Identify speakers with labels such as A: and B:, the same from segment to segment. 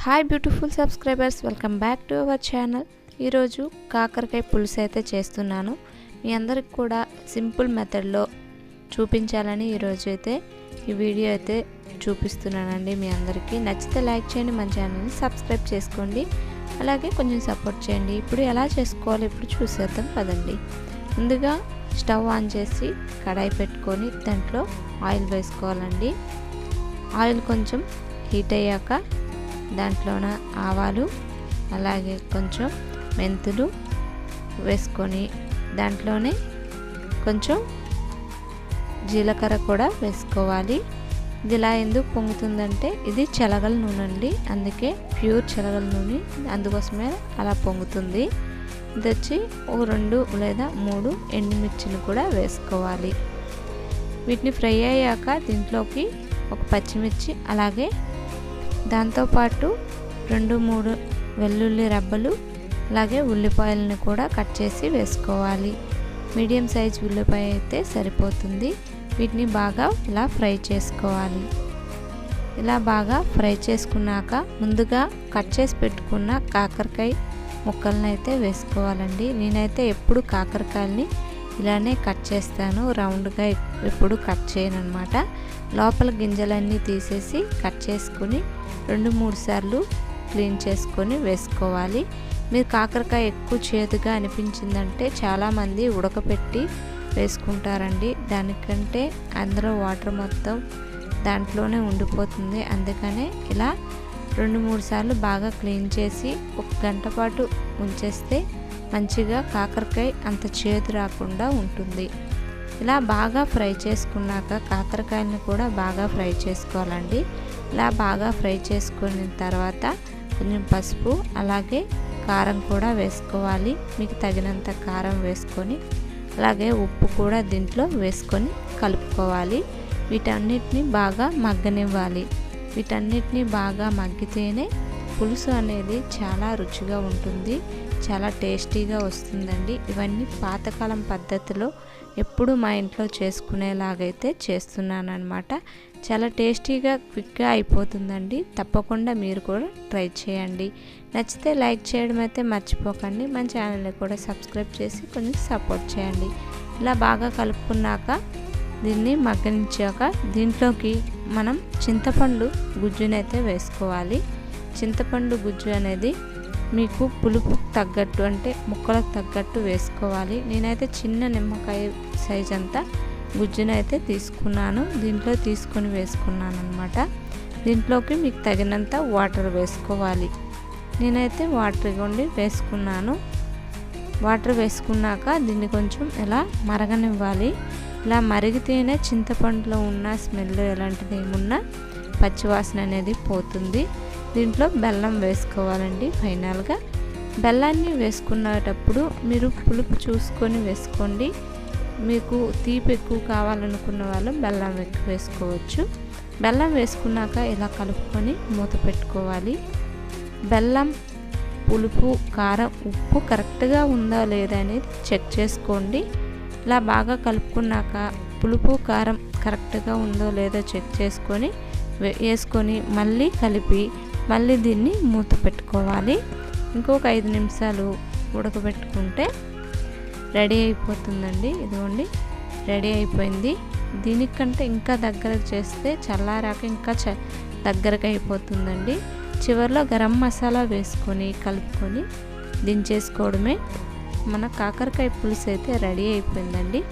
A: Hi beautiful subscribers, welcome back to our channel. ఈరోజు కాకరకాయ పులుసు అయితే చేస్తున్నాను. మీ అందరికి కూడా సింపుల్ మెథడ్లో చూపించాలని ఈరోజు అయితే ఈ వీడియో అయితే చూపిస్తున్నానండి. మీ అందరికీ నచ్చితే లైక్ చేయండి, మన ఛానల్ని సబ్స్క్రైబ్ చేసుకోండి, అలాగే కొంచెం సపోర్ట్ చేయండి. ఇప్పుడు ఎలా చేసుకోవాలి ఇప్పుడు చూసేద్దాం పదండి. ముందుగా స్టవ్ ఆన్ చేసి కడాయి పెట్టుకొని దాంట్లో ఆయిల్ వేసుకోవాలండి. ఆయిల్ కొంచెం హీట్ అయ్యాక దాంట్లోన ఆవాలు అలాగే కొంచెం మెంతులు వేసుకొని దాంట్లోనే కొంచెం జీలకర్ర కూడా వేసుకోవాలి. ఇది ఇలా ఎందుకు పొంగుతుందంటే ఇది శనగల నూనె అండి, అందుకే ప్యూర్ శనగల నూనె, అందుకోసమే అలా పొంగుతుంది. ఇది వచ్చి ఒక 2 లేదా 3 ఎండుమిర్చిని కూడా వేసుకోవాలి. వీటిని ఫ్రై అయ్యాక దీంట్లోకి ఒక పచ్చిమిర్చి అలాగే దాంతోపాటు 2-3 వెల్లుల్లి రబ్బలు అలాగే ఉల్లిపాయలను కూడా కట్ చేసి వేసుకోవాలి. మీడియం సైజ్ ఉల్లిపాయ అయితే సరిపోతుంది. వీటిని బాగా ఇలా ఫ్రై చేసుకోవాలి. ఇలా బాగా ఫ్రై చేసుకున్నాక ముందుగా కట్ చేసి పెట్టుకున్న కాకరకాయ ముక్కలను అయితే వేసుకోవాలండి. నేనైతే ఎప్పుడు కాకరకాయలని ఇలానే కట్ చేస్తాను, రౌండ్గా ఎప్పుడు కట్ చేయను అన్నమాట. లోపల గింజలన్నీ తీసేసి కట్ చేసుకుని 2-3 సార్లు క్లీన్ చేసుకొని వేసుకోవాలి. మీరు కాకరకాయ ఎక్కువ చేదుగా అనిపించిందంటే చాలామంది ఉడకపెట్టి వేసుకుంటారండి. దానికంటే అందులో వాటర్ మొత్తం దాంట్లోనే ఉండిపోతుంది. అందుకనే ఇలా 2-3 సార్లు బాగా క్లీన్ చేసి 1 గంట పాటు ఉంచేస్తే మంచిగా కాకరకాయ అంత చేదు రాకుండా ఉంటుంది. ఇలా బాగా ఫ్రై చేసుకున్నాక కాకరకాయలను కూడా బాగా ఫ్రై చేసుకోవాలండి. ఇలా బాగా ఫ్రై చేసుకున్న తర్వాత కొంచెం పసుపు అలాగే కారం కూడా వేసుకోవాలి. మీకు తగినంత కారం వేసుకొని అలాగే ఉప్పు కూడా దీంట్లో వేసుకొని కలుపుకోవాలి. వీటన్నిటిని బాగా మగ్గనివ్వాలి. వీటన్నిటిని బాగా మగ్గితేనే పులుసు అనేది చాలా రుచిగా ఉంటుంది, చాలా టేస్టీగా వస్తుందండి. ఇవన్నీ పాతకాలం పద్ధతిలో ఎప్పుడు మా ఇంట్లో చేసుకునేలాగైతే చేస్తున్నాను అనమాట. చాలా టేస్టీగా క్విక్గా అయిపోతుందండి. తప్పకుండా మీరు కూడా ట్రై చేయండి. నచ్చితే లైక్ చేయడం అయితే మర్చిపోకండి. మన ఛానల్ని కూడా సబ్స్క్రైబ్ చేసి కొంచెం సపోర్ట్ చేయండి. ఇలా బాగా కలుపుకున్నాక దీన్ని మగ్గనించాక దీంట్లోకి మనం చింతపండు గుజ్జునైతే వేసుకోవాలి. చింతపండు గుజ్జు అనేది మీకు పులుపు తగ్గట్టు అంటే ముక్కలకు తగ్గట్టు వేసుకోవాలి. నేనైతే చిన్న నిమ్మకాయ సైజ్ అంతా గుజ్జునైతే తీసుకున్నాను, దీంట్లో తీసుకొని వేసుకున్నాను అనమాట. దీంట్లోకి మీకు తగినంత వాటర్ వేసుకోవాలి. నేనైతే వాటర్ ఇవ్వండి వేసుకున్నాను. వాటర్ వేసుకున్నాక దీన్ని కొంచెం ఇలా మరగనివ్వాలి. ఇలా మరిగితేనే చింతపండులో ఉన్న స్మెల్ ఎలాంటిది ఏమున్నా పచ్చివాసన అనేది పోతుంది. దీంట్లో బెల్లం వేసుకోవాలండి. ఫైనల్గా బెల్లాన్ని వేసుకునేటప్పుడు మీరు పులుపు చూసుకొని వేసుకోండి. మీకు తీపి ఎక్కువ కావాలనుకున్న వాళ్ళు బెల్లం ఎక్కువ వేసుకోవచ్చు. బెల్లం వేసుకున్నాక ఇలా కలుపుకొని మూత పెట్టుకోవాలి. బెల్లం, పులుపు, కారం, ఉప్పు కరెక్ట్గా ఉందా లేదా అనేది చెక్ చేసుకోండి. ఇలా బాగా కలుపుకున్నాక పులుపు, కారం కరెక్ట్గా ఉందో లేదో చెక్ చేసుకొని వేసుకొని మళ్ళీ కలిపి మళ్ళీ దీన్ని మూత పెట్టుకోవాలి. ఇంకొక 5 నిమిషాలు ఉడకబెట్టుకుంటే రెడీ అయిపోతుందండి. ఇదిగోండి రెడీ అయిపోయింది. దీనికంటే ఇంకా దగ్గరకు చేస్తే చల్లారాక ఇంకా దగ్గరకు అయిపోతుందండి. చివరిలో గరం మసాలా వేసుకొని కలుపుకొని దించేసుకోవడమే. మన కాకరకాయ పులుసు అయితే రెడీ అయిపోయిందండి.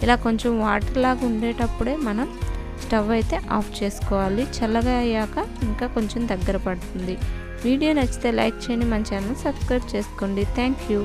A: ఇలా కొంచెం వాటర్ లాగా ఉండేటప్పుడే మనం స్టవ్ అయితే ఆఫ్ చేసుకోవాలి. చల్లగా అయ్యాక ఇంకా కొంచెం దగ్గర పడుతుంది. వీడియో నచ్చితే లైక్ చేయండి, మన ఛానల్ సబ్స్క్రైబ్ చేసుకోండి. Thank you.